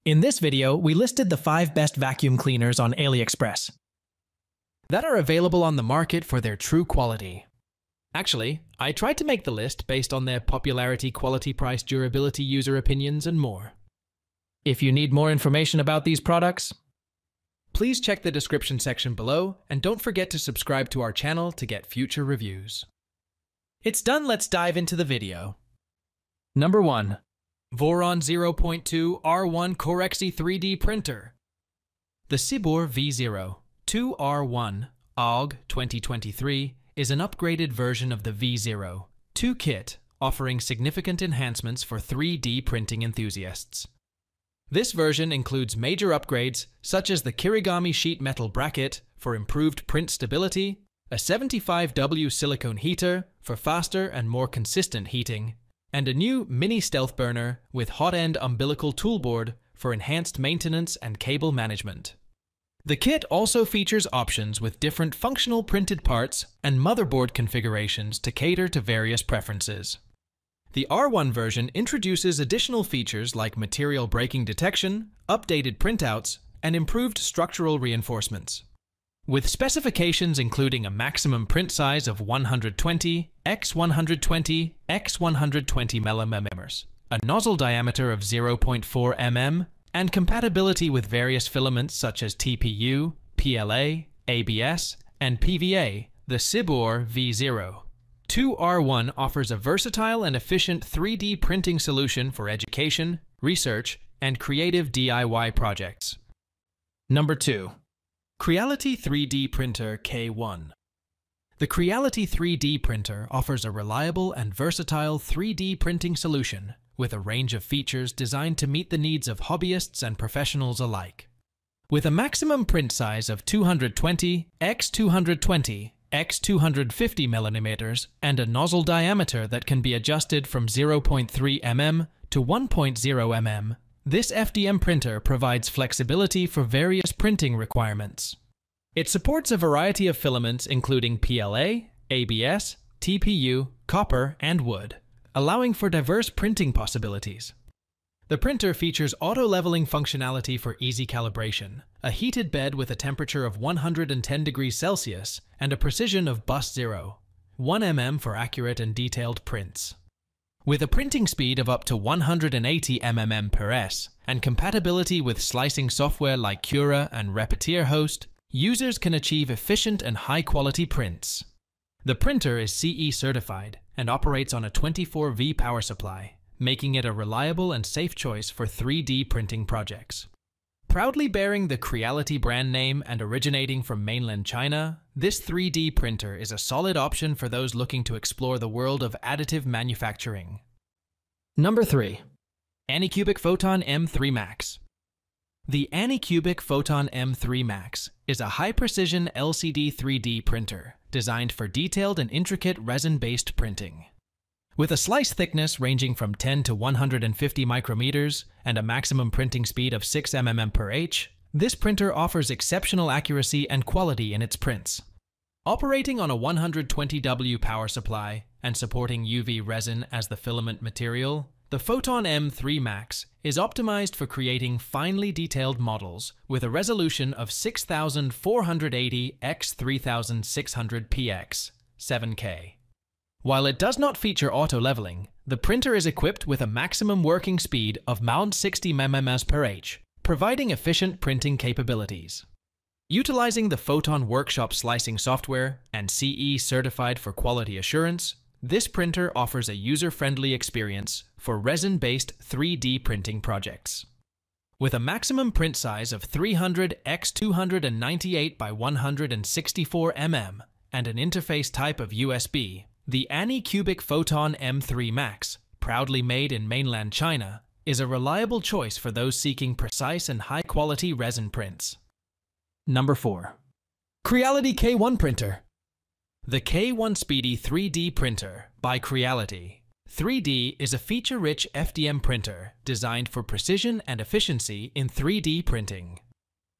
In this video, we listed the 5 best vacuum cleaners on Aliexpress that are available on the market for their true quality. Actually, I tried to make the list based on their popularity, quality, price, durability, user opinions, and more. If you need more information about these products, please check the description section below, and don't forget to subscribe to our channel to get future reviews. It's done, let's dive into the video. Number 1. VORON 0.2 R1 Corexy 3D Printer. The Cibor V0 2R1 AUG 2023 is an upgraded version of the V0 2 kit, offering significant enhancements for 3D printing enthusiasts. This version includes major upgrades such as the Kirigami sheet metal bracket for improved print stability, a 75W silicone heater for faster and more consistent heating, and a new mini stealth burner with hot-end umbilical toolboard for enhanced maintenance and cable management. The kit also features options with different functional printed parts and motherboard configurations to cater to various preferences. The R1 version introduces additional features like material breaking detection, updated printouts, and improved structural reinforcements. With specifications including a maximum print size of 120 x 120 x 120 mm, a nozzle diameter of 0.4 mm, and compatibility with various filaments such as TPU, PLA, ABS, and PVA, the Cibor V0 2R1 offers a versatile and efficient 3D printing solution for education, research, and creative DIY projects. Number 2. Creality 3D Printer K1. The Creality 3D printer offers a reliable and versatile 3D printing solution with a range of features designed to meet the needs of hobbyists and professionals alike. With a maximum print size of 220 x 220 x 250 mm and a nozzle diameter that can be adjusted from 0.3 mm to 1.0 mm, this FDM printer provides flexibility for various printing requirements. It supports a variety of filaments including PLA, ABS, TPU, copper, and wood, allowing for diverse printing possibilities. The printer features auto-leveling functionality for easy calibration, a heated bed with a temperature of 110 degrees Celsius, and a precision of +0, 1 mm for accurate and detailed prints. With a printing speed of up to 180 mm/s and compatibility with slicing software like Cura and Repetier Host, users can achieve efficient and high-quality prints. The printer is CE certified and operates on a 24V power supply, making it a reliable and safe choice for 3D printing projects. Proudly bearing the Creality brand name and originating from mainland China, this 3D printer is a solid option for those looking to explore the world of additive manufacturing. Number 3. Anycubic Photon M3 Max. The Anycubic Photon M3 Max is a high-precision LCD 3D printer designed for detailed and intricate resin-based printing. With a slice thickness ranging from 10 to 150 micrometers and a maximum printing speed of 6 mm/h, this printer offers exceptional accuracy and quality in its prints. Operating on a 120W power supply and supporting UV resin as the filament material, the Photon M3 Max is optimized for creating finely detailed models with a resolution of 6480 x 3600 px 7K. While it does not feature auto-leveling, the printer is equipped with a maximum working speed of 60 mm/h, providing efficient printing capabilities. Utilizing the Photon Workshop slicing software and CE certified for quality assurance, this printer offers a user-friendly experience for resin-based 3D printing projects. With a maximum print size of 300 x 298 by 164 mm and an interface type of USB, the Anycubic Photon M3 Max, proudly made in mainland China, is a reliable choice for those seeking precise and high-quality resin prints. Number 4. Creality K1 Printer. The K1 Speedy 3D Printer by Creality 3D is a feature-rich FDM printer designed for precision and efficiency in 3D printing.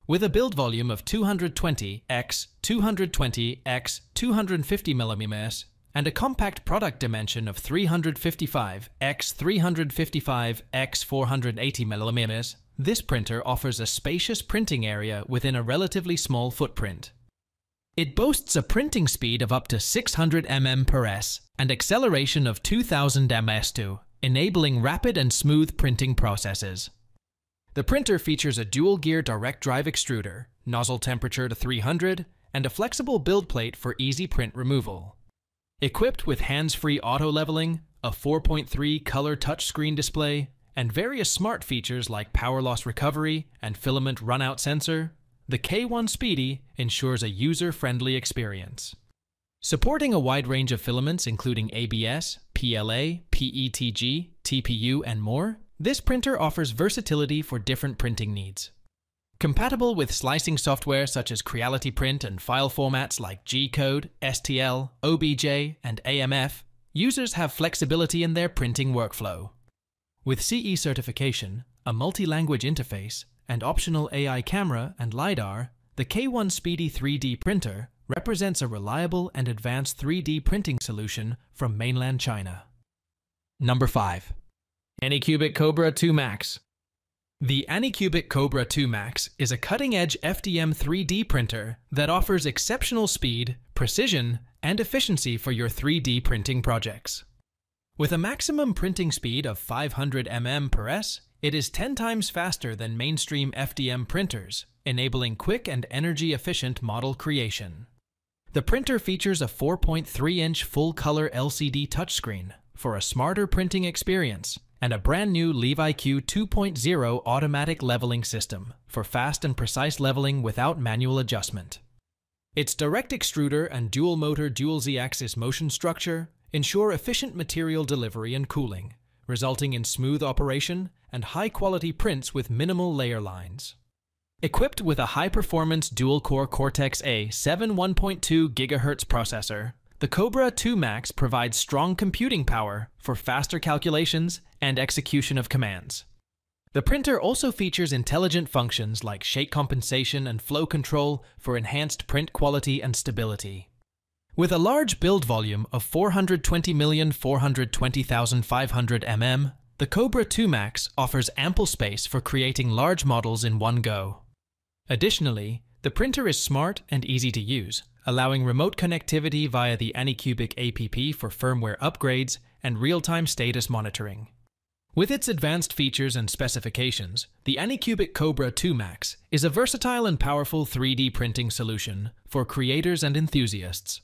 With a build volume of 220 x 220 x 250 mm and a compact product dimension of 355 x 355 x 480 mm, this printer offers a spacious printing area within a relatively small footprint. It boasts a printing speed of up to 600 mm/s and acceleration of 2000 ms/2, enabling rapid and smooth printing processes. The printer features a dual-gear direct drive extruder, nozzle temperature to 300, and a flexible build plate for easy print removal. Equipped with hands-free auto-leveling, a 4.3 color touchscreen display, and various smart features like power loss recovery and filament runout sensor, the K1 Speedy ensures a user-friendly experience. Supporting a wide range of filaments including ABS, PLA, PETG, TPU, and more, this printer offers versatility for different printing needs. Compatible with slicing software such as Creality Print and file formats like G-Code, STL, OBJ, and AMF, users have flexibility in their printing workflow. With CE certification, a multi-language interface, and optional AI camera and LiDAR, the K1 Speedy 3D printer represents a reliable and advanced 3D printing solution from mainland China. Number 5. Anycubic Kobra 2 Max. The Anycubic Kobra 2 Max is a cutting-edge FDM 3D printer that offers exceptional speed, precision, and efficiency for your 3D printing projects. With a maximum printing speed of 500 mm/s, it is 10 times faster than mainstream FDM printers, enabling quick and energy-efficient model creation. The printer features a 4.3-inch full-color LCD touchscreen for a smarter printing experience and a brand new LeviQ 2.0 automatic leveling system for fast and precise leveling without manual adjustment. Its direct extruder and dual-motor dual-Z-axis motion structure ensure efficient material delivery and cooling, resulting in smooth operation and high-quality prints with minimal layer lines. Equipped with a high-performance dual-core Cortex-A 7 1.2 GHz processor, the Kobra 2 Max provides strong computing power for faster calculations and execution of commands. The printer also features intelligent functions like shake compensation and flow control for enhanced print quality and stability. With a large build volume of 420,420,500 mm, the Kobra 2 Max offers ample space for creating large models in one go. Additionally, the printer is smart and easy to use, allowing remote connectivity via the Anycubic app for firmware upgrades and real-time status monitoring. With its advanced features and specifications, the Anycubic Kobra 2 Max is a versatile and powerful 3D printing solution for creators and enthusiasts.